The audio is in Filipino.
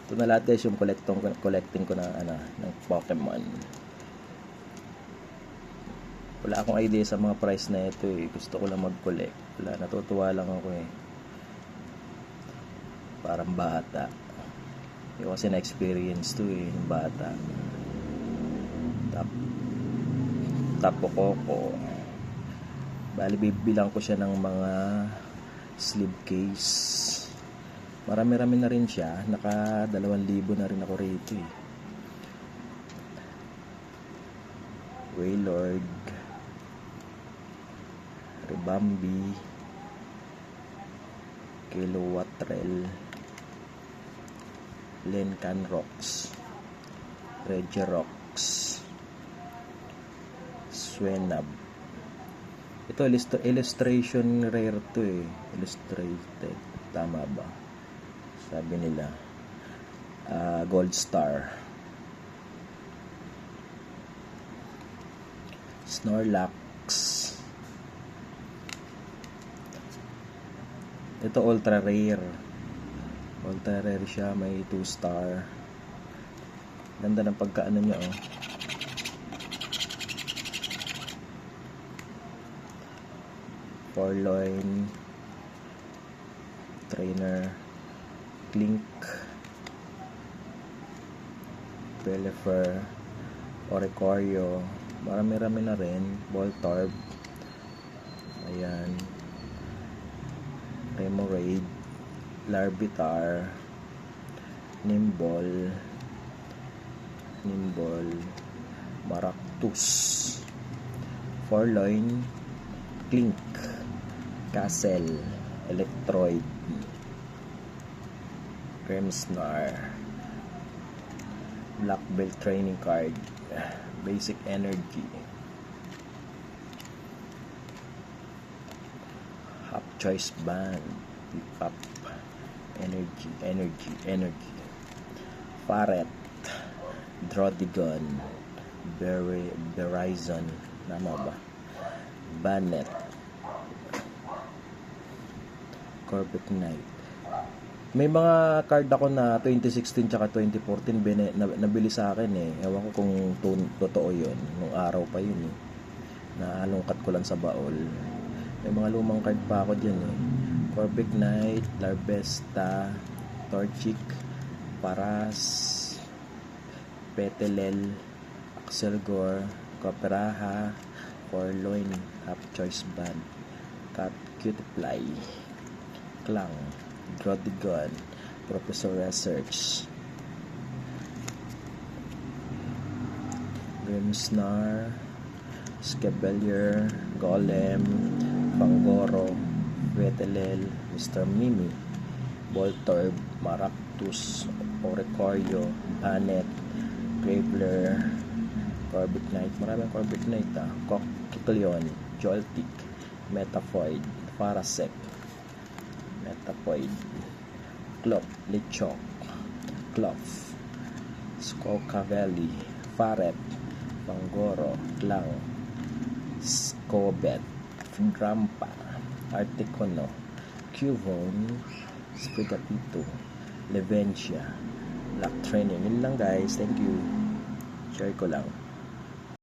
Ito na lahat guys, yung collecting ko na ng Pokemon. Wala akong idea sa mga price na ito eh. Gusto ko lang mag-collect. Wala, natutuwa lang ako eh. Parang bata. Yung kasi na-experience to eh, yung bata. Tapo Koko. Bali, bibilang ko siya ng mga sleeve case. Marami-rami na rin siya. Naka 2,000 na rin ako rito eh. Wailord, Ribambi, Kilowattrel, Lencanrox, Regirox, Swenab. Ito illustration rare to eh. Illustrated. Tama ba? Sabi nila. Gold Star. Snorlax. Ito ultra rare. Ultra rare siya. May 2 star. Ganda ng pagkaano niya oh. Forloin, Trainer, Clink, Pelipper, Oricorio, marami-rami na rin. Voltorb, ayan, Remoraid, Larvitar, Nimble, Maractus, Forloin, Clink, Castle, Electroid, Grimmsnar, Black Belt Training Card, Basic Energy, Half Choice Band, Pipap, Energy, Farret, Drodigon, Verizon, nama ba? Bannet, Corvette Knight. May mga card ako na 2016 tsaka 2014 nabili sa akin eh. Ewan ko kung totoo yun. Nung araw pa yun eh. Naalungkat ko lang sa baol. May mga lumang card pa ako dyan eh. Corvette Knight, Larvesta, Torchic, Paras, Petelel, Axelgor, Coperaha, Forloin, Half Choice Band, Cutefly, Clang, Drodigon, Professor Research, Grimmsnar, Scavalier, Golem, Pangoro, Vetelel, Mr. Mimi, Voltorb, Maractus, Oricorio, Bannet, Graveler, Corvette Knight, maraming Corvette Knight Kikleon, Joltik, Metafoid, Parasect, Metapoid, Clop, Lechok, Clough, Skokavelli, Farret, Pangoro, Clang, Scobet, Drampa, Articono, Cuvone, Sprigatito, Leventia, Black Training. Yun lang guys, thank you. Share ko lang.